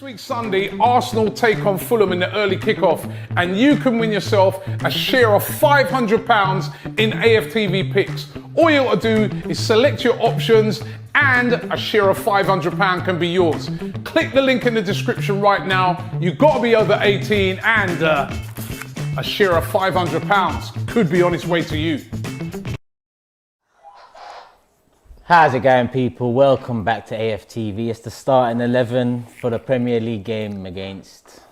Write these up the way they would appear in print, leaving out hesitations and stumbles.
This week Sunday, Arsenal take on Fulham in the early kickoff, and you can win yourself a share of £500 in AFTV Picks. All you got to do is select your options and a share of £500 can be yours. Click the link in the description right now. You've got to be over 18 and a share of £500 could be on its way to you. How's it going, people? Welcome back to AFTV. It's the starting 11 for the Premier League game against...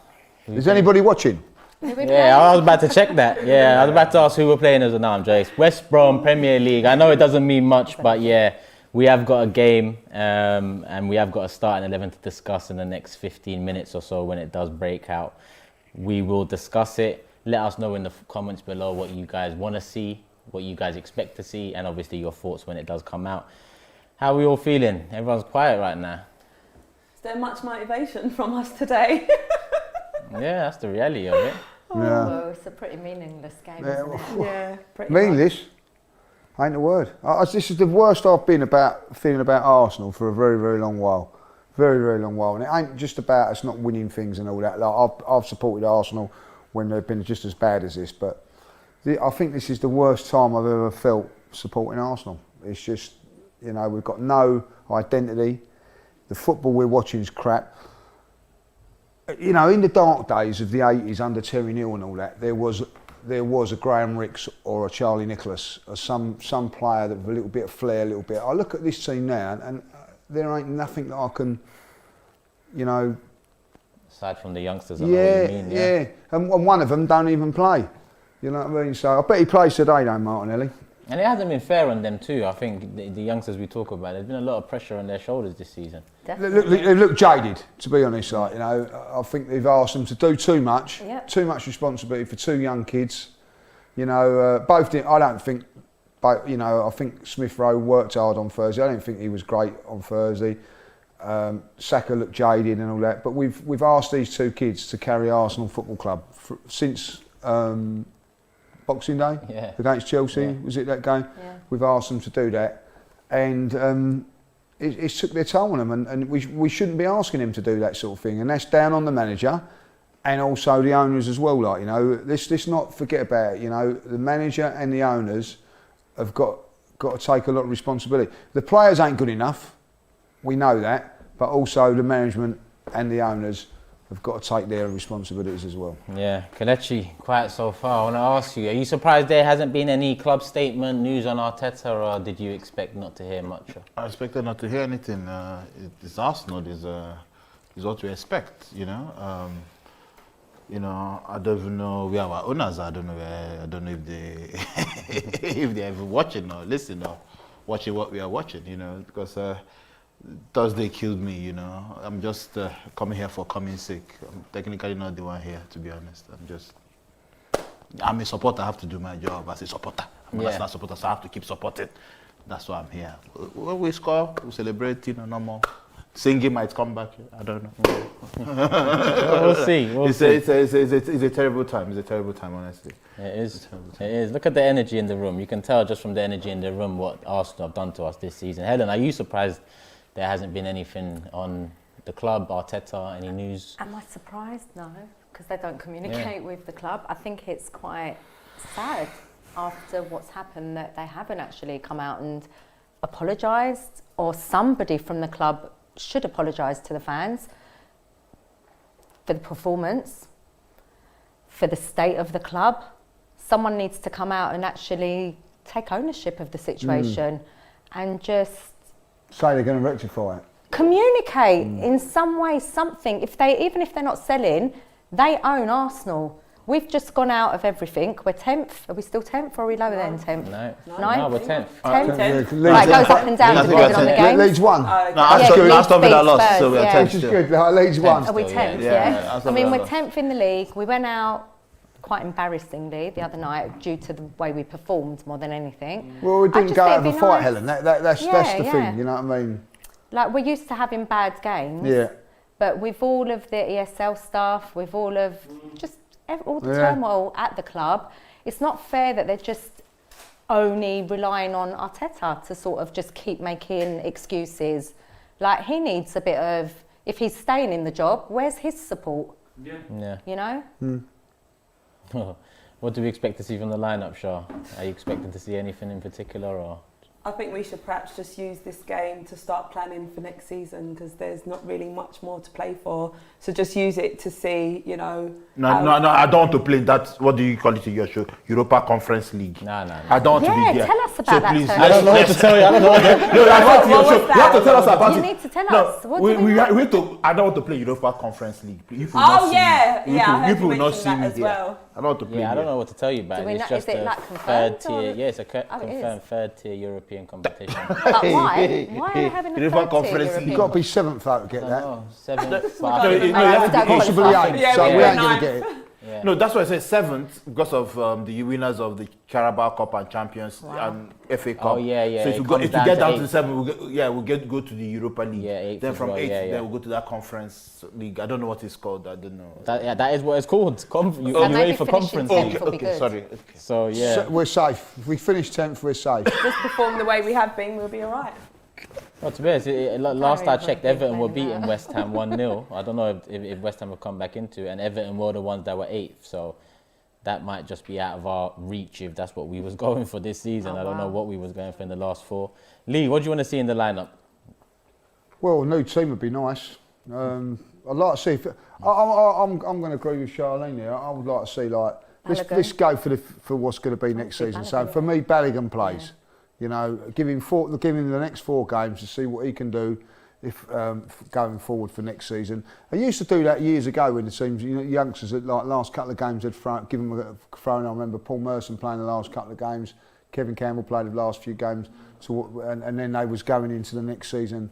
Is anybody watching? Yeah, I was about to check that. Yeah, I was about to ask who we're playing as. No, I'm joking. West Brom, Premier League. I know it doesn't mean much, but yeah, we have got a game and we have got a starting 11 to discuss in the next 15 minutes or so when it does break out. We will discuss it. Let us know in the comments below what you guys want to see, what you guys expect to see, and obviously your thoughts when it does come out. How are we all feeling? Everyone's quiet right now. Is there much motivation from us today? Yeah, that's the reality of it. Oh, yeah. Well, it's a pretty meaningless game, isn't it? Yeah, pretty Meaningless? Ain't a word. This is the worst I've been feeling about Arsenal for a very, very long while. Very, very long while. And it ain't just about us not winning things and all that. Like, I've supported Arsenal when they've been just as bad as this, but I think this is the worst time I've ever felt supporting Arsenal. It's just, you know, we've got no identity. The football we're watching is crap. You know, in the dark days of the 80s under Terry Neal and all that, there was a Graham Ricks or a Charlie Nicholas or some player that with a little bit of flair, a little bit. I look at this team now and there ain't nothing that I can, you know. Aside from the youngsters, I know what you mean. Yeah. And one of them don't even play. You know what I mean? So I bet he plays today, though, Martinelli. And it hasn't been fair on them too. I think the youngsters we talk about, there's been a lot of pressure on their shoulders this season. They look jaded, to be honest. Like, you know, I think they've asked them to do too much, too much responsibility for two young kids. You know, both. I don't think, but you know, I think Smith Rowe worked hard on Thursday. I don't think he was great on Thursday. Saka looked jaded and all that. But we've asked these two kids to carry Arsenal Football Club since. Boxing Day against Chelsea, was it that game? Yeah. We've asked them to do that, and it's took their toll on them, and we shouldn't be asking them to do that sort of thing, and that's down on the manager, and also the owners as well. Like, you know, let's not forget about it. You know, the manager and the owners have got to take a lot of responsibility. The players ain't good enough, we know that, but also the management and the owners have got to take their responsibilities as well. Yeah, Kelechi, quiet so far. I want to ask you, are you surprised there hasn't been any club statement, news on Arteta, or did you expect not to hear much? I expected not to hear anything. It's Arsenal, is what we expect, you know. You know, I don't even know where our owners are. I don't know if they if they're even watching or listening or watching what we are watching, you know, because Thursday killed me, you know. I'm just coming here for coming sake. I'm technically not the one here, to be honest. I'm a supporter. I have to do my job as a supporter. I'm a supporter, so I have to keep supporting. That's why I'm here. When we score, we celebrate, you know, no more. Singing might come back. I don't know. We'll see. It's a terrible time. It's a terrible time, honestly. It is. It is. Look at the energy in the room. You can tell just from the energy in the room what Arsenal have done to us this season. Helen, are you surprised there hasn't been anything on the club, Arteta, any news? Am I surprised? No, because they don't communicate with the club. I think it's quite sad after what's happened that they haven't actually come out and apologised, or somebody from the club should apologise to the fans for the performance, for the state of the club. Someone needs to come out and actually take ownership of the situation and just say they're going to rectify it. Communicate in some way, something. Even if they're not selling, they own Arsenal. We've just gone out of everything. We're 10th. Are we still 10th or are we lower than 10th? No, we're 10th. 10th? Right, it goes up and down depending on the game. Leeds won. Last time we lost, so we're 10th. Which is good. Leeds won. Are we 10th? Yeah. I mean, we're 10th in the league. We went out quite embarrassingly the other night due to the way we performed more than anything. Well, we didn't go out of a fight, Helen. That's the thing, you know what I mean? Like, we're used to having bad games, but with all of the ESL stuff, with all of just all the turmoil at the club, it's not fair that they're just only relying on Arteta to sort of just keep making excuses. Like, he needs a bit of if he's staying in the job, where's his support? Yeah. You know? What do we expect to see from the lineup, Shah? Are you expecting to see anything in particular, or? I think we should perhaps just use this game to start planning for next season, because there's not really much more to play for. So just use it to see, you know. No, I don't want to play that. What do you call it in your show? Europa Conference League. No. I don't want to Yeah, be there. tell us about that, Please, Tony. I don't know what to tell you. I don't know what to No, I want to. What was You have that? to tell us about You it. need to tell No, us. What do we know? I don't want to play Europa Conference League. You will Oh, not see yeah. me. Yeah, I heard You you will not mention see that me as there. well. I don't want to play. Yeah, I don't there. know what to tell you about Do it. we It's know- just is it a like third confirmed, tier. or- Yeah, it's a Oh, it is. confirmed third tier European competition. But why? Why are they having a Europa third tier Conference European? You've got to be 7th though to get that. Oh, 7. No, But you have to be Possibly qualify. 8th, Yeah, so we we were ain't going ninth. to get it. yeah. No, that's why I said 7th because of the winners of the Carabao Cup and Champions and FA Cup. Oh, yeah. So It if you comes get down down to to 7, we'll go to the Europa League. Yeah, 8th Then as from well, 8th, yeah. then we'll go to that Conference League. I don't know what it's called. I don't know. That is what it's called. You maybe ready for finishing conference 10th league? will be good. Sorry. Okay. So yeah. So we're safe. If we finish 10th, we're safe. Just perform the way we have been, we'll be all right. Well, to be honest, last I Very checked, rugby Everton were playing beating that. West Ham 1-0. I don't know if West Ham have come back into it, and Everton were the ones that were 8th. So that might just be out of our reach if that's what we was going for this season. Oh, I don't know wow. what we was going for in the last 4. Lee, what do you want to see in the lineup? Well, a new team would be nice. I'd like to see. I'm going to agree with Charlene here. I would like to see let's go for what's going to be next season. So for me, Balogun plays. You know, give him the next 4 games to see what he can do if going forward for next season. I used to do that years ago when the teams, youngsters at last couple of games had given them a throw. I remember Paul Merson playing the last couple of games. Kevin Campbell played the last few games. And then they was going into the next season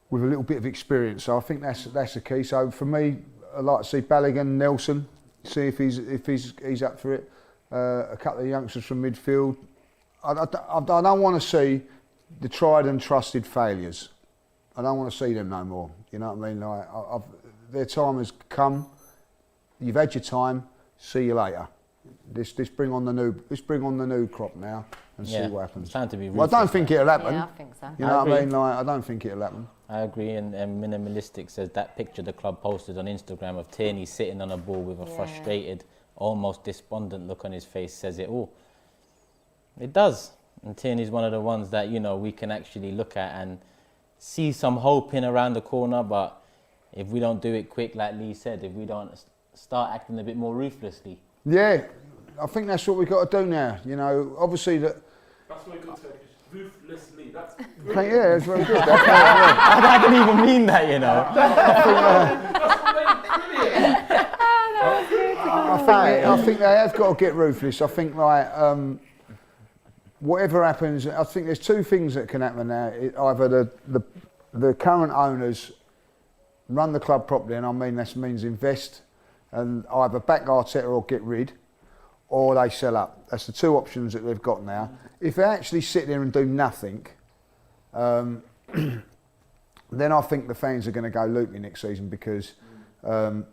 with a little bit of experience. So I think that's the key. So for me, I'd like to see Balogun, Nelson, see if he's up for it. A couple of youngsters from midfield. I don't want to see the tried and trusted failures. I don't want to see them no more. You know what I mean? Their time has come. You've had your time. See you later. Let's bring on the new crop now and see what happens. It's time to be Well, I don't think it'll happen. Yeah, I think so. You know what I mean? I don't think it'll happen. I agree, and Minimalistic says that picture the club posted on Instagram of Tierney sitting on a ball with a frustrated, almost despondent look on his face says it all. It does. And Tierney's one of the ones that, we can actually look at and see some hope in around the corner, but if we don't do it quick, like Lee said, if we don't start acting a bit more ruthlessly. Yeah, I think that's what we've got to do now. Obviously that. That's very good Turkish. Ruthlessly. That's Yeah, it's very good. I didn't even mean that, I think they have got to get ruthless. I think whatever happens, I think there's 2 things that can happen now. Either the current owners run the club properly, and I mean that means invest and either back Arteta or get rid, or they sell up. That's the 2 options that they've got now. If they actually sit there and do nothing, then I think the fans are going to go loopy next season, because I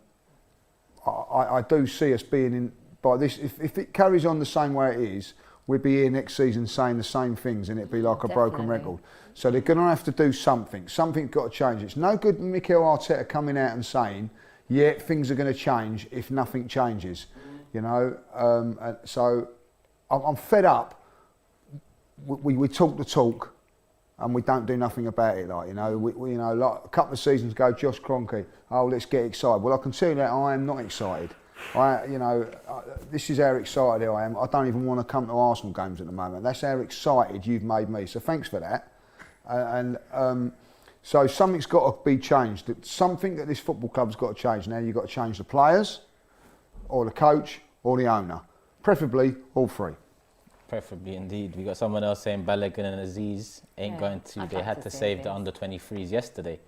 do see us being in by this. If it carries on the same way it is, we'll be here next season saying the same things, and it'd be like a broken record. So they're going to have to do something. Something's got to change. It's no good Mikel Arteta coming out and saying, yeah, things are going to change if nothing changes. So I'm fed up. We talk the talk, and we don't do nothing about it. Like a couple of seasons ago, Josh Kroenke. Oh, let's get excited. Well, I can tell you that I am not excited. This is how excited I am. I don't even want to come to Arsenal games at the moment. That's how excited you've made me. So thanks for that. So something's got to be changed. Something that this football club's got to change. Now you've got to change the players, or the coach, or the owner. Preferably all 3. Preferably indeed. We got someone else saying Balogun and Aziz ain't going to. They had to save the under-23s yesterday.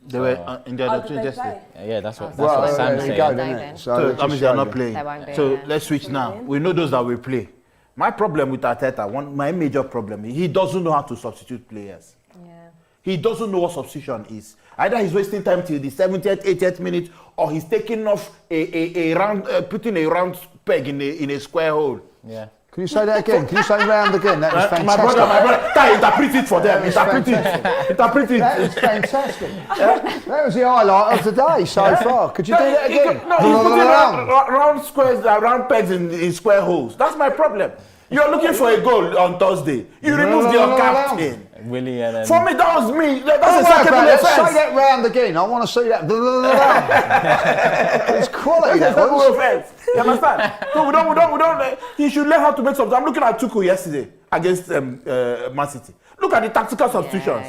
They were in the Oh, other did 2 they yesterday. Yeah, that's what Well, Sam's there you saying. go, then, innit? So that means they are not They playing. won't be, So yeah. let's switch now. We know those that will play. My problem with Arteta, my major problem, he doesn't know how to substitute players. Yeah. He doesn't know what substitution is. Either he's wasting time till the 70th, 80th minute, or he's taking off putting a round peg in a square hole. Yeah. Can you say that again? Can you say round again? That was fantastic. My brother, can interpret it for them. Interpret it. That was fantastic. That was the highlight of the day so far. Could you do that again? No, he's putting round squares, round pegs in square holes. That's my problem. You're looking for a goal on Thursday. You removed your captain. Willie and For me, that was me. That's a second offense. Say that round again. I want to see that. It's quality. That's a second offense. You understand? So we don't. He should learn how to make something. I'm looking at Tuchel yesterday against Man City. Look at the tactical substitutions.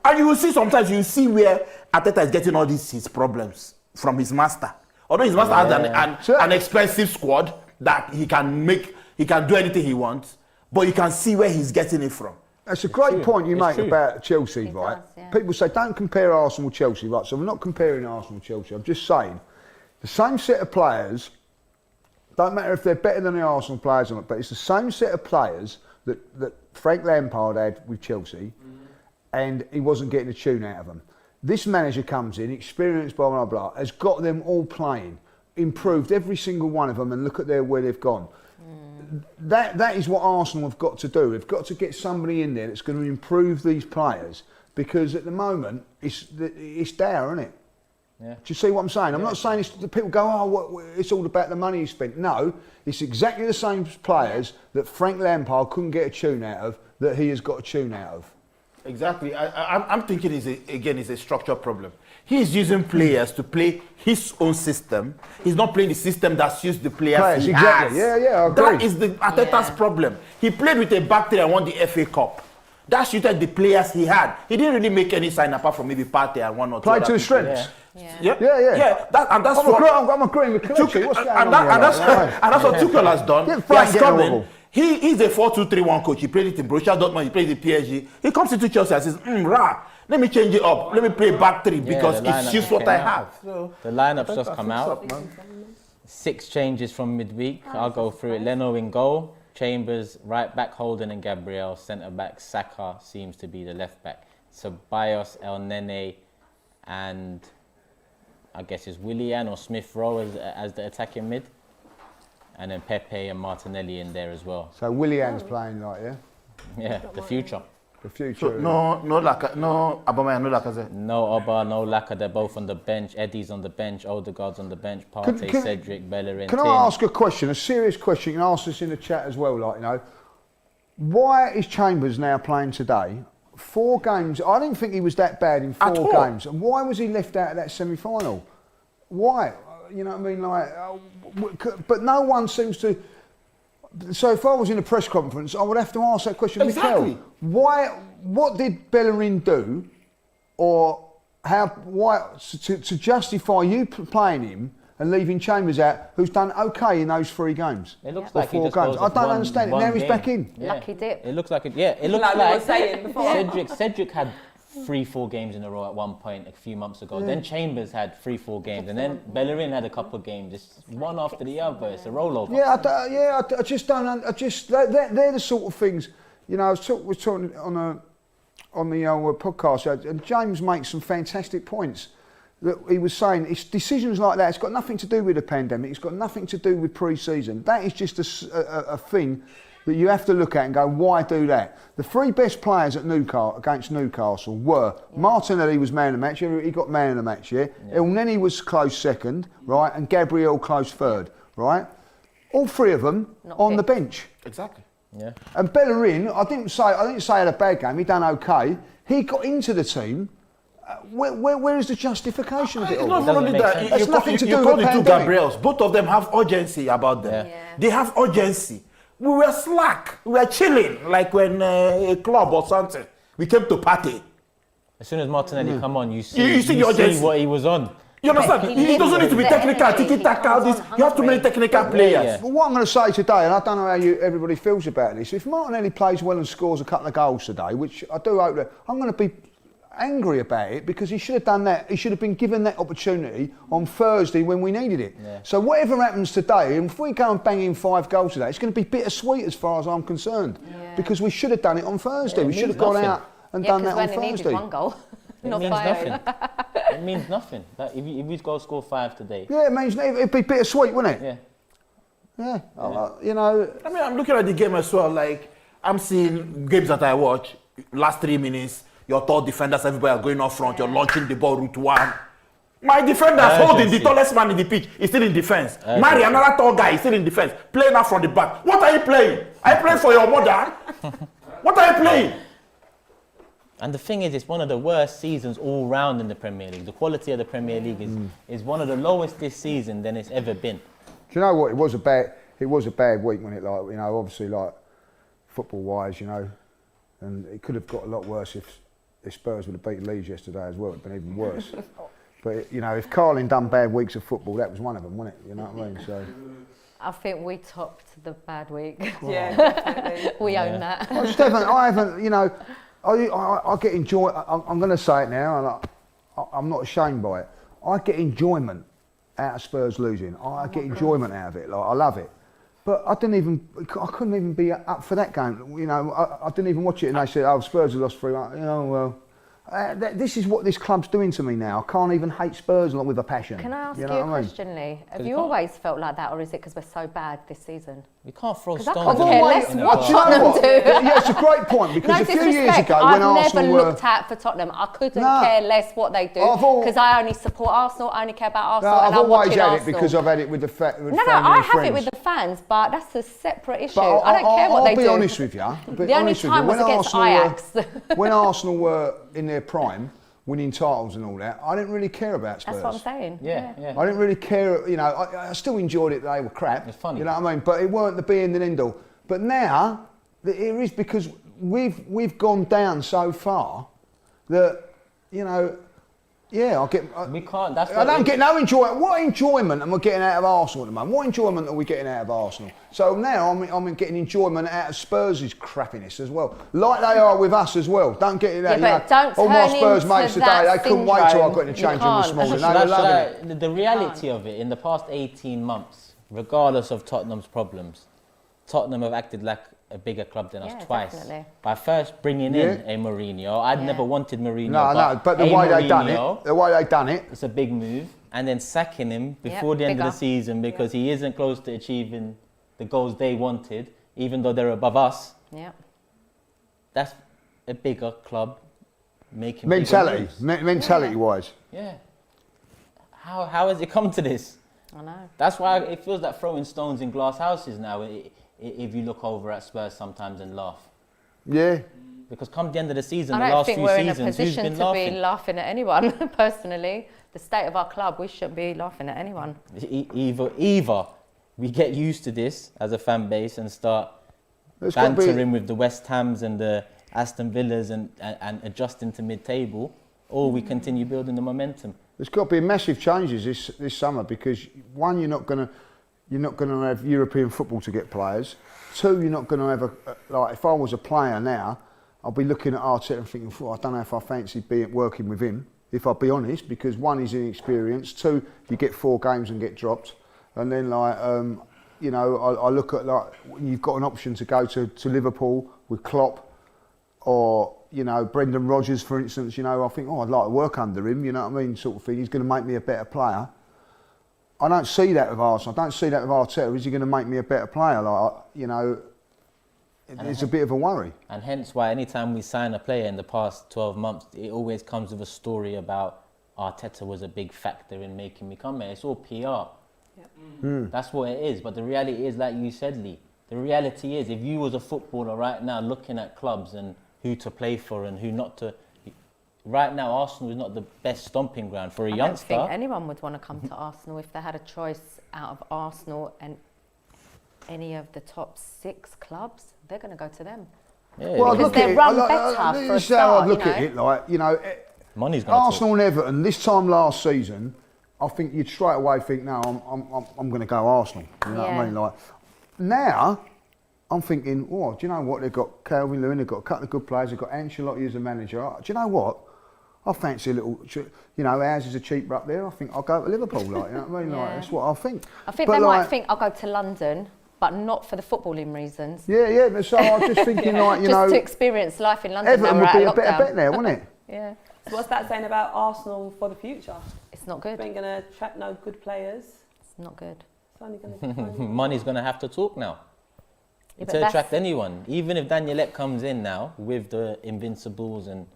And you will see sometimes where Arteta is getting all his problems from his master. Although his master has an expensive squad that he can do anything he wants, but you can see where he's getting it from. That's a great point you make about Chelsea, right? People say don't compare Arsenal with Chelsea, right? So we're not comparing Arsenal with Chelsea. I'm just saying the same set of players, don't matter if they're better than the Arsenal players or not, but it's the same set of players that Frank Lampard had with Chelsea, and he wasn't getting a tune out of them. This manager comes in, experienced, blah, blah, blah, has got them all playing, improved every single one of them, and look at where they've gone. That is what Arsenal have got to do. They've got to get somebody in there that's going to improve these players, because at the moment it's dire, isn't it? Yeah. Do you see what I'm saying? I'm not saying people go, it's all about the money you spent. No, it's exactly the same players that Frank Lampard couldn't get a tune out of that he has got a tune out of. Exactly. I'm thinking it's a structural problem. He's using players to play his own system. He's not playing the system that suits the players he exactly. has. Yeah, I agree. That is the Arteta's problem. He played with a back three and won the FA Cup. That suited the players he had. He didn't really make any sign apart from maybe Partey and one or two. Played to his strengths. Yeah. I'm agreeing with Kelechi. What's going on? That's what Tuchel has done. He has come in. He's a 4-2-3-1 coach. He played it in Borussia Dortmund. He played it in PSG. He comes into Chelsea and says, let me change it up. Let me play back three because it's just what I have. So the lineup's just come out. 6 changes from midweek. I'll go through it. Leno in goal. Chambers, right back, Holden and Gabriel. Centre back, Saka seems to be the left back. Ceballos, El Nene, and I guess it's Willian or Smith Rowe as the attacking mid. And then Pepe and Martinelli in there as well. So Willian's playing Yeah, the future. The future. So no Aubameyang, no Lacazette. No Oba, no Laka, they're both on the bench. Eddie's on the bench, Odegaard's on the bench, Partey, Cedric, Bellerin. Can I ask a question, a serious question? You can ask this in the chat as well, why is Chambers now playing today? 4 games, I didn't think he was that bad in 4 games. And why was he left out of that semi-final? Why? You know what I mean? But no one seems to. So if I was in a press conference, I would have to ask that question. Exactly. Mikel, what did Bellerin do, or why to justify you playing him and leaving Chambers out, who's done okay in those 3 games? It looks like 4 games. I don't understand it. Now he's back in. Lucky dip. It looks like it. Yeah, it looks like we were saying before. Cedric had 3-4 games in a row at one point a few months ago. Then Chambers had 3-4 games, and then Bellerin had a couple of games, just one after the other. It's a rollover. I just don't. They're the sort of things. I was talking on the podcast, and James makes some fantastic points. That he was saying it's decisions like that. It's got nothing to do with the pandemic. It's got nothing to do with pre-season. That is just a thing that you have to look at and go, why do that? The 3 best players at against Newcastle were Martinelli was man of the match. He got man of the match, El Neni was close second, right, and Gabriel close third, right. All 3 of them on the bench. Exactly. Yeah. And Bellerin, I didn't say he had a bad game. He done okay. He got into the team. Where is the justification of it all? Not only that. It's nothing to do with the 2 pandemic. Gabriels. Both of them have urgency about them. They have urgency. We were slack. We were chilling, like when a club or something. We came to party. As soon as Martinelli come on, you see what he was on. You understand? He doesn't need to be technical, tiki-taka, you have too many technical players. Yeah. Well, what I'm going to say today, and I don't know how everybody feels about this, if Martinelli plays well and scores a couple of goals today, which I do hope that, I'm going to be angry about it because he should have done that. He should have been given that opportunity on Thursday when we needed it. Yeah. So whatever happens today, and if we go and bang in 5 goals today, it's going to be bittersweet as far as I'm concerned because we should have done it on Thursday. We should have gone out and done that on Thursday. Needed 1 goal. It means nothing. It means nothing. If we go score 5 today. Yeah, it means it'd be bittersweet, wouldn't it? Yeah. Yeah, you know. I mean, I'm looking at the game as well. Like, I'm seeing games that I watch, last 3 minutes, your tall defenders, everybody are going up front, you're launching the ball route one. My defenders holding the tallest man in the pitch is still in defense. Marry another tall guy is still in defense. Playing out from the back. What are you playing? Are you playing for your mother? What are you playing? And the thing is, it's one of the worst seasons all round in the Premier League. The quality of the Premier League is one of the lowest this season than it's ever been. Do you know what? It was a bad week when it, like, you know, obviously, like, football-wise, you know, and it could have got a lot worse if Spurs would have beaten Leeds yesterday as well. It'd been even worse. But, you know, if Carling done bad weeks of football, that was one of them, wasn't it? You know what I mean? So. I think we topped the bad week. Yeah, definitely. We own that. I haven't, you know, I get enjoy. I'm going to say it now, and I'm not ashamed by it. I get enjoyment out of Spurs losing. I get enjoyment out of it. Like, I love it. But I couldn't even be up for that game. You know, I didn't even watch it, and they said, "Oh, Spurs have lost 3-1." You know, well. This is what this club's doing to me now. I can't even hate Spurs with a passion. Can I ask you know a question, Lee? Have you always felt like that, or is it because we're so bad this season? We can't throw Because I stones. couldn't care less what Do you know Tottenham what? do. Yeah, it's a great point because No a few years disrespect, ago when I've Arsenal never were... looked at for Tottenham. I couldn't No. care less what they do because I only support Arsenal. I only care about No, Arsenal. I've and I'm always watching had Arsenal. it because I've had it with the family No, I and have friends. it with the fans, but that's a separate issue. But I don't care what they do. I'll be honest with you. The only time was against Ajax. When Arsenal were in their prime, winning titles and all that, I didn't really care about Spurs. That's what I'm saying. Yeah. I didn't really care, you know, I still enjoyed it that they were crap. It's funny. You know what I mean? But it weren't the be-end and end-all. But now, it is because we've gone down so far that, you know, yeah, We can't. That's I don't get no enjoyment. What enjoyment am I getting out of Arsenal at the moment? What enjoyment are we getting out of Arsenal? So now I'm getting enjoyment out of Spurs' crappiness as well, like they are with us as well. Don't get it that. Yeah, but don't all my turn Spurs into mates today, that they couldn't wait till I got in the syndrome. change room this You morning. can't. They were loving it. The reality of it, in the past 18 months, regardless of Tottenham's problems, Tottenham have acted like a bigger club than us twice. Definitely. By first bringing in a Mourinho, I'd never wanted Mourinho. No, but the way they done it, it's a big move. And then sacking him before the end of the season because he isn't close to achieving the goals they wanted, even though they're above us. Yeah. That's a bigger club making mentality-wise. Yeah. How has it come to this? I know. That's why it feels like throwing stones in glass houses now. If you look over at Spurs sometimes and laugh. Yeah. Because come the end of the season, I the don't last think few we're in a seasons, who's position been to laughing? be laughing at anyone, personally. The state of our club, we shouldn't be laughing at anyone. Either we get used to this as a fan base and start There's gotta be- bantering with the West Hams and the Aston Villas and adjusting to mid-table, or we continue building the momentum. There's got to be massive changes this summer because one, you're not going to have European football to get players. Two, you're not going to have like if I was a player now, I'll be looking at Arteta and thinking, I don't know if I fancy working with him. If I'll be honest, because one, he's inexperienced. Two, you get 4 games and get dropped, and then like you know, I look at like you've got an option to go to Liverpool with Klopp, or you know Brendan Rodgers, for instance. You know, I think I'd like to work under him. You know what I mean, sort of thing. He's going to make me a better player. I don't see that with Arsenal. I don't see that with Arteta. Is he going to make me a better player? Like, you know, it's a bit of a worry. And hence why anytime we sign a player in the past 12 months, it always comes with a story about Arteta was a big factor in making me come here. It's all PR. Yep. That's what it is. But the reality is, like you said, Lee, the reality is if you was a footballer right now looking at clubs and who to play for and who not to, right now Arsenal is not the best stomping ground for a youngster. I don't think anyone would want to come to Arsenal if they had a choice out of Arsenal and any of the top 6 clubs. They're going to go to them. Yeah, Well, Because they're run better for a this is how I start, look you at know. it. Like, you know, money's going to Arsenal and Everton this time last season, I think you'd straight away think, no, I'm going to go Arsenal. You know what I mean? Like now, I'm thinking, oh, do you know what? They've got Calvin Lewin, they've got a couple of good players, they've got Ancelotti as a manager. Do you know what? I fancy a little, you know, ours is a cheaper up there. I think I'll go to Liverpool, like, you know what I mean? Like, that's what I think. I think But they like, might think I'll go to London, but not for the footballing reasons. Yeah, but so I was just thinking, like, you know, Just to experience life in London. Everton now would we're be a out better lockdown. bet there, wouldn't it? Yeah, So what's that saying about Arsenal for the future? it's not good. We ain't going to attract no good players. It's not good. It's only going to decline. Money's going to have to talk now. Yeah, but To that's- attract anyone. Even if Daniel Ek comes in now with the Invincibles, and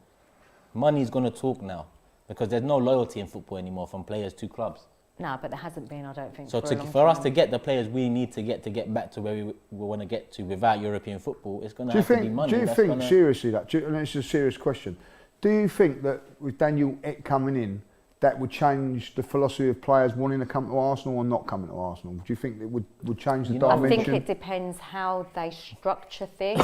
money's going to talk now. Because there's no loyalty in football anymore from players to clubs. No, but there hasn't been, I don't think. So for a long for us time. to get the players we need to get back to where we want to get to without European football, it's going to Do you have to be think? money. Do you That's think gonna- seriously that? And it's a serious question. Do you think that with Daniel Ek coming in, that would change the philosophy of players wanting to come to Arsenal or not coming to Arsenal? Do you think it would change the You know, I dimension? think it depends how they structure things,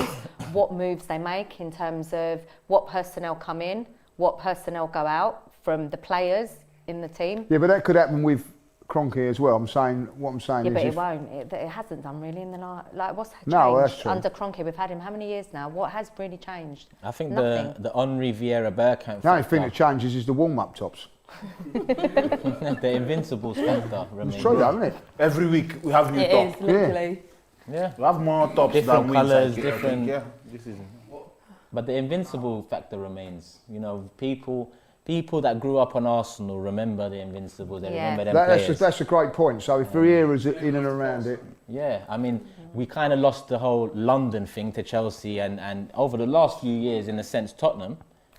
what moves they make in terms of what personnel come in, what personnel go out from the players in the team. Yeah, but that could happen with Kroenke as well. What I'm saying Yeah, is but it if- won't. It hasn't done really in the like what's changed No, that's true. under Kroenke. We've had him how many years now? What has really changed? I think Nothing. the Henri Vieira Bergkamp the only thing factor, that changes is the warm-up tops. the Invincibles factor remains. It's true, though, isn't it? Every week we have new It top. is, literally. Yeah. We have more tops Different than wins. colours, I think. different- Yeah, this is. But the Invincible factor remains. You know, people that grew up on Arsenal remember the Invincibles. They Yeah. remember them players. That's a great point. So if Vieira's in and around it, Yeah, I mean, we kind of lost the whole London thing to Chelsea, and over the last few years, in a sense, Tottenham,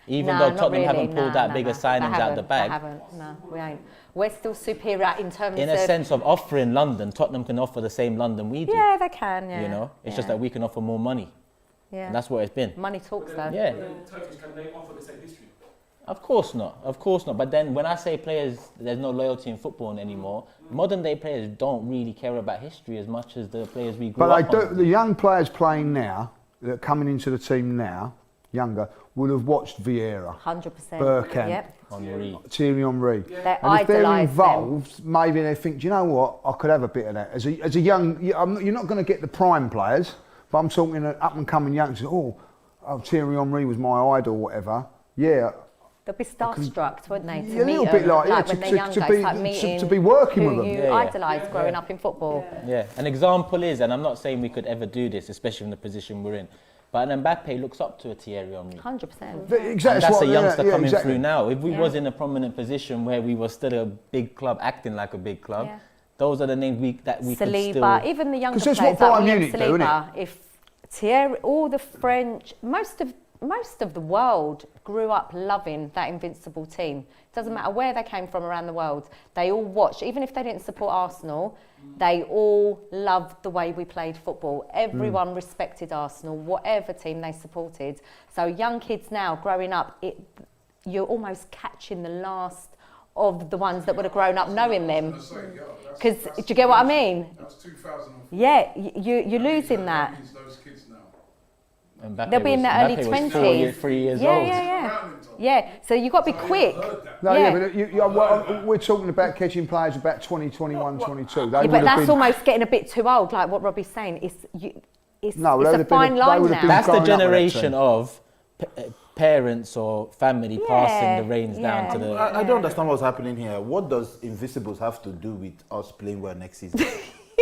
even No, though not Tottenham really. haven't pulled out bigger They signings out the haven't. bag, They haven't. No, we ain't. We're still superior in terms in of. a sense of offering London, Tottenham can offer the same London we do. Yeah, they can. Yeah. You know, it's just Yeah. that we can offer more money. Yeah. And that's what it's been. Money talks though. Yeah, Turkish, can they offer the same history? of course not. But then when I say players, there's no loyalty in football anymore. Modern day players don't really care about history as much as the players we grew but up they do. on. The young players playing now, that are coming into the team now, younger, will have watched Vieira, 100%. Bergkamp. Yep. Henri. Thierry Henry. They And if they're idolise them. involved, maybe they think, do you know what, I could have a bit of that. As a young, you're not going to get the prime players, but I'm talking up and coming youngsters. Oh, Thierry Henry was my idol, or whatever. Yeah, They'll be starstruck, wouldn't they? Yeah, a little bit like, yeah, when they're to younger, be- it's like meeting to be working who with them. you Yeah, yeah. idolise growing up in football. Yeah, an example is, and I'm not saying we could ever do this, especially in the position we're in, but an Mbappe looks up to a Thierry Henry. 100%. Exactly. And that's a youngster yeah, coming exactly. through now. If we Yeah. was in a prominent position where we were still a big club, acting like a big club, Yeah. those are the names that we could Saliba, still... even the younger 'Cause that's players what like Bayern William Munich do, isn't it? Saliba, if Thierry, all the French, most of the world grew up loving that invincible team. Doesn't matter where they came from around the world, they all watched, even if they didn't support Arsenal, they all loved the way we played football. Everyone respected Arsenal, whatever team they supported. So young kids now growing up, you're almost catching the last of the ones that would have grown up knowing them. Because, do you get what I mean? That's 2004. Yeah, you're losing that. Those kids now. Mbappe They'll be in was- their early Mbappe was 20s. 3 years Yeah, old. yeah, yeah. Yeah, so you've got to be quick. No, Yeah. but we're talking about catching players about 20, 21, 22. They Yeah, would but have that's been, almost getting a bit too old, like what Robbie's saying. It's No, they would a have been- fine they line would have been now. That's the growing up with that generation team. of parents or family passing the reins down to the... I don't understand what's happening here. What does Invisibles have to do with us playing well next season?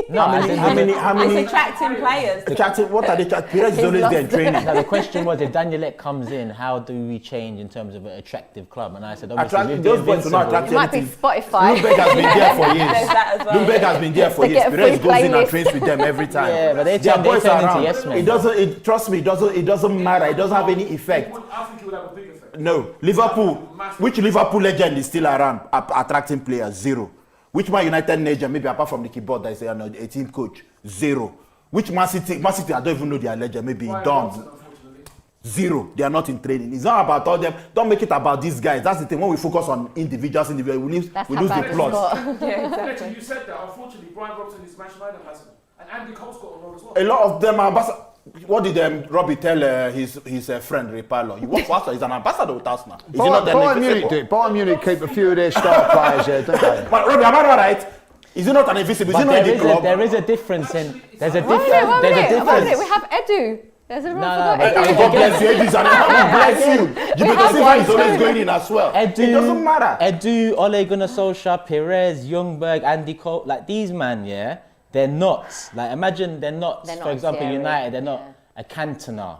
No, as in- How many? It's attracting players. Attracting, what are they? Perez is always there in training. Now the question was, if Daniel Ek comes in, how do we change in terms of an attractive club? And I said, obviously, with the Those boys will not Invincibles- attract It might be anything. Spotify. Bloomberg has been there for There's years. that as well. Bloomberg has been there for They years. get a Perez free goes in and playlist. trains with them every time. Yeah, but they Their turn boys into are around. yes men. It doesn't. Trust me. It doesn't matter. It doesn't have any effect. I think it would have a big effect. No, Liverpool. Which Liverpool legend is still around attracting players? Zero. Which Man United legend, maybe apart from the keyboard that is a team coach? Zero. Which Man City, I don't even know their legend, maybe Don. Unfortunately. Zero. They are not in training. It's not about all them. Don't make it about these guys. That's the thing. When we focus on individuals, we lose That's we how lose the bad it's plot. got. Yeah, exactly. Actually, you said that. Unfortunately, Brian Robson is Manchester United ambassador, and Andy Cole's got a role as well. A lot of them are ambassadors. What did Robbie tell his friend Repalo? He works for Arsenal. He's an ambassador with Arsenal. Is he not then Bayern Munich invisible? do. Bayern Munich keep a few of their star players there, don't they? But Robbie, am I not right? Is he not an invisible? Is he But not in the club? there is a difference in... There's a One minute, difference. one There's a minute, one minute. difference. We have Edu. There's a role No, for but- that. God bless you. Eddie's an God bless you. Jimmy have Silva is one always too. going in as well. Edu, It doesn't matter. Edu, Ole Gunnar Solskjaer, Perez, Ljungberg, Andy Cole, like these man, yeah, they're not. Like imagine they're not, They're not for example, Thierry, United, they're not yeah. a Cantona.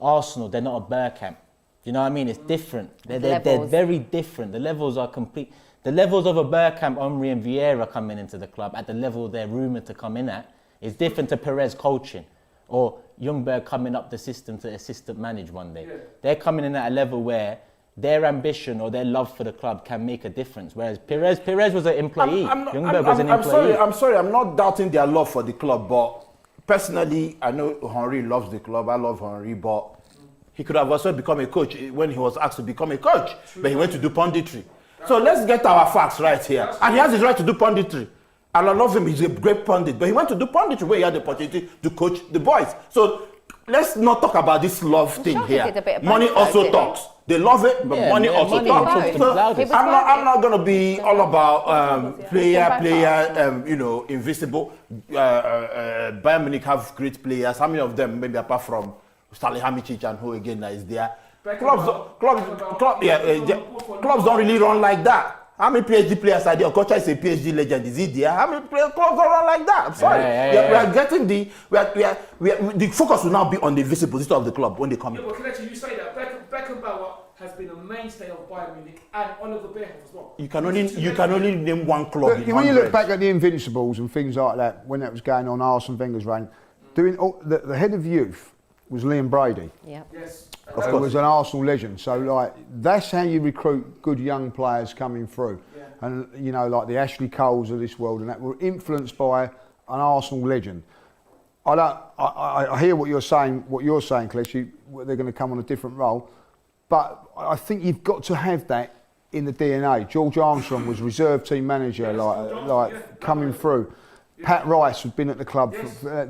Arsenal, they're not a Bergkamp. You know what I mean? It's different. They're Levels. very different. The levels are complete. The levels of a Bergkamp, Omri and Vieira coming into the club at the level they're rumoured to come in at is different to Perez coaching or Ljungberg coming up the system to assistant manage one day. They're coming in at a level where their ambition or their love for the club can make a difference. Whereas Perez was an employee. Ljungberg was an employee. I'm sorry, I'm not doubting their love for the club, but personally, I know Henry loves the club. I love Henry, but he could have also become a coach when he was asked to become a coach, but he went to do punditry. So let's get our facts right here. And he has his right to do punditry. And I love him, he's a great pundit, but he went to do punditry where he had the opportunity to coach the boys. So let's not talk about this love thing sure he here. did a bit of Money both, also didn't talks. They love it, but money also money talks. talks So loudest. I'm not going to be all about player, invisible. Bayern Munich have great players. How many of them, maybe apart from Salihamidzic and who again is there? Clubs don't really run like that. How many PhD players are there? Okocha is a PhD legend. Is he there? How many clubs don't run like that? I'm sorry. We are getting the focus will now be on the visibility of the club when they come in. But Kelechi, you say that Beckenbauer has been a mainstay of Bayern Munich and Oliver Bierhoff as well. You can only name one club. Look, when you look back at the Invincibles and things like that, when that was going on, Arsene Wenger's reign, the head of youth was Liam Brady. Yeah. Yes. Who was an Arsenal legend. So like that's how you recruit good young players coming through. Yeah. And you know, like the Ashley Coles of this world and that were influenced by an Arsenal legend. I hear what you're saying, Kelechi, they're going to come on a different role. But I think you've got to have that in the DNA. George Armstrong was reserve team manager, coming through. Pat Rice has been at the club.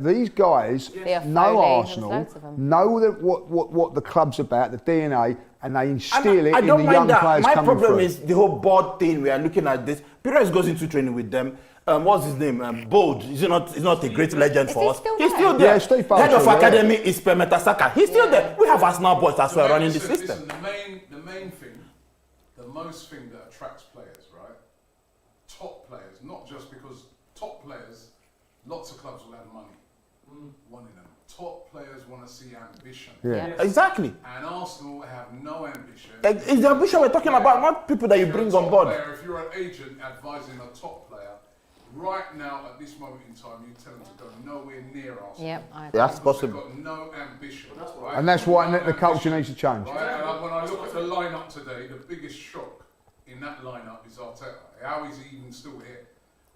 These guys know Arsenal, know what the club's about, the DNA, and they instill it in the young players coming through. My problem is the whole board thing. We are looking at this. Perez goes into training with them. What's his name? Bold. He's not a great legend for us. He's still there. Yeah, Steve Bold, Head of academy is Permetasaka. He's still there. We have Arsenal boys as well running the system. Listen, the main thing, the most thing that attracts players, right? Top players, not just because top players. Lots of clubs will have money wanting them. Top players want to see ambition. Yeah. Exactly. And Arsenal have no ambition. It's the ambition we're talking about, not people that you bring on board. If you're an agent advising a top player, right now at this moment in time, you tell them to go nowhere near Arsenal. Yep, I agree. That's possible. They've got no ambition. Right? And that's why the culture needs to change. Right? And when I look at the lineup today, the biggest shock in that lineup is Arteta. How is he even still here?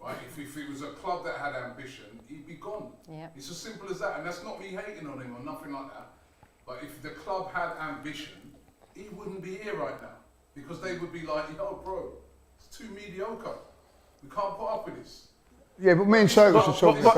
Right? If it was a club that had ambition, he'd be gone. Yep. It's as simple as that. And that's not me hating on him or nothing like that. But if the club had ambition, he wouldn't be here right now. Because they would be like, yo, bro, it's too mediocre. We can't put up with this. Yeah, but me and Circus are talking about...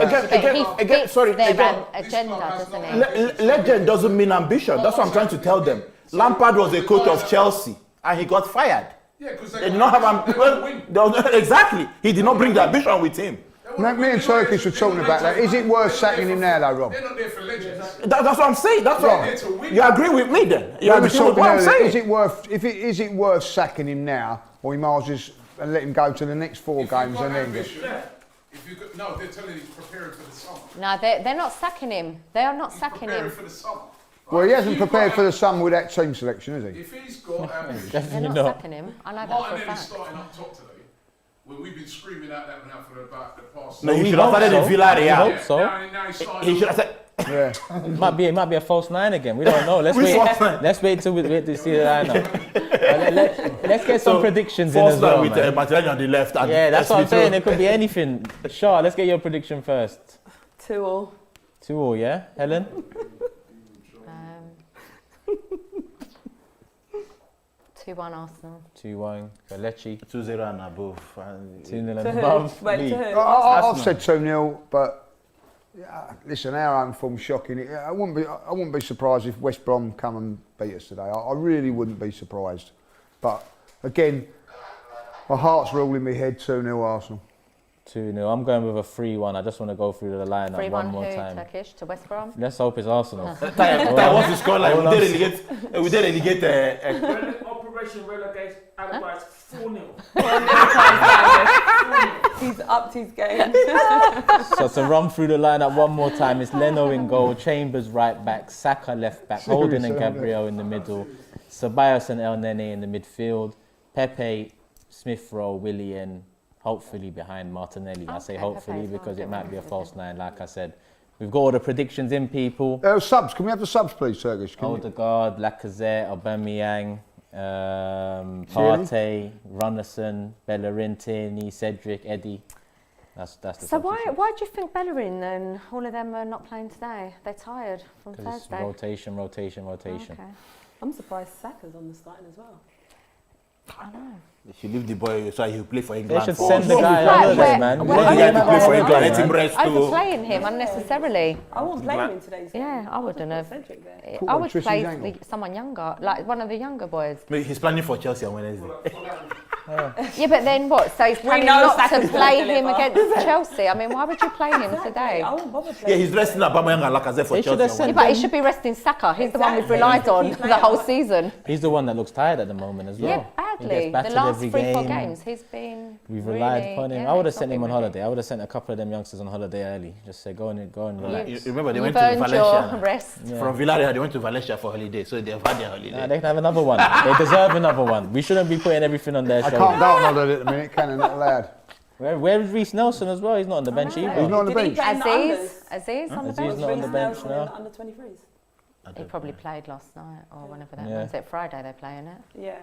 Again, sorry, agenda, doesn't he? Legend doesn't mean ambition. That's what I'm trying to tell them. Lampard was a coach of Chelsea and he got fired. Yeah, because they did not have exactly. He did not bring the ambition with him. Me and Turkish were talking about that. Is it worth sacking him now, though, Rob? They're not there for legends. That's what I'm saying. That's what you agree with me then. You agree with what I'm saying. Is it worth sacking him now, or he might just let him go to the next 4 games and then get? No, they're telling him he's preparing for the summer. No, they're not sacking him. They are not sacking him. For the summer. Well, he hasn't prepared for the summer with that team selection, has he? If he's got ambition, they're not sacking him. I know that for a Martinelli's fact. starting up top today. When we've been screaming out that now for about the past. No, he should have started in Villarreal. I hope so. Now he's starting. He should have said. Yeah. It might be a false 9 again. We don't know. Let's wait till we see the lineup. Let's get some predictions in as well. With Martinelli on the left. And that's what I'm saying. It could be anything. Sure, let's get your prediction first. 2-2. 2-2, yeah? Helen? 2-1 Arsenal. 2-1 Kelechi. 2-0 and above. 2-0 and above. Wait, to who? I've said 2-0, but listen, our own form's shocking. I wouldn't be surprised if West Brom come and beat us today. I really wouldn't be surprised. But again, my heart's ruling me head 2-0 Arsenal. 2-0. I'm going with a 3-1. I just want to go through the lineup one more time. 3-1 Turkish to West Brom. Let's hope it's Arsenal. That was the scoreline. We did relegate. Operation Relegate Alibis 4-0. He's upped his game. So to run through the lineup one more time, it's Leno in goal, Chambers right back, Saka left back, Holden and Gabriel in the middle, Ceballos and El Nene in the midfield, Pepe, Smith Rowe, Willian, hopefully behind Martinelli. I say Okay, hopefully Pepe's because not it might be a good. false nine, like I said. We've got all the predictions in, people. Subs, can we have the subs, please, Turkish? Can we- Odegaard, Lacazette, Aubameyang, Partey, Runnison, Bellerin, Tierney, Cedric, Eddie. That's the So why substitution. do you think Bellerin and all of them are not playing today? They're tired from 'Cause it's Thursday. rotation. Okay. I'm surprised Saka's on the starting as well. I know. If you leave the boy so he'll play for England. They should for send us. the guy Right, on holiday, we're- man. we're Let the Yeah, guy to play for on England. holiday, Let him man. rest too. Overplaying him unnecessarily. I won't play him in today's game. Yeah, I wouldn't have. Cedric there. Put I one would Tristan's play ankle. someone younger, like one of the younger boys. Maybe he's planning for Chelsea on Wednesday. Yeah, but then what? So he's planning know not to Saka's gonna play him deliver. against Chelsea. I mean, why would you play him today? I won't bother Yeah, playing. he's resting Aubameyang and Lacazette for They should have Chelsea. sent Yeah, but he should be resting Saka. He's the one we've Exactly. relied on He's the whole playing. season. He's the one that looks tired at the moment as well. Yeah, He badly. gets The battered last every 3-4 game. games, he's been. We've really, relied upon him. yeah, I would have sent him not on been holiday. I would have sent a couple of them youngsters on holiday early. Just say, go and relax. You remember they You've went to earned your Valencia. rest. From Villarreal, they went to Valencia for holiday, so they've had their holiday. Nah, they can have another one. They deserve another one. We shouldn't be putting everything on their I shoulder. can't go on holiday at the minute, can I? Not allowed. Where's Reece Nelson as well? He's not on the bench either. He's not on the Did he bench. play in the Aziz unders? on the Aziz bench. not on the Reece bench Nelson now. in the under 23s. He probably played last night or whenever that Yeah. was. It Friday they're playing it. Yeah.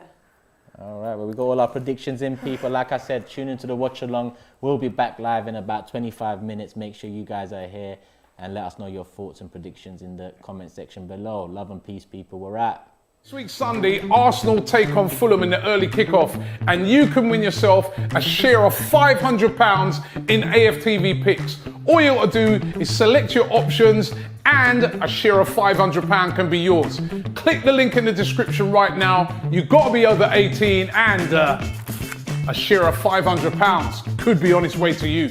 All right, well, we got all our predictions in, people. Like I said, tune into the watch along. We'll be back live in about 25 minutes. Make sure you guys are here and let us know your thoughts and predictions in the comment section below. Love and peace, people. We're out. This week Sunday, Arsenal take on Fulham in the early kickoff, and you can win yourself a share of £500 in AFTV Picks. All you got to do is select your options, and a share of £500 can be yours. Click the link in the description right now. You've got to be over 18, and a share of £500 could be on its way to you.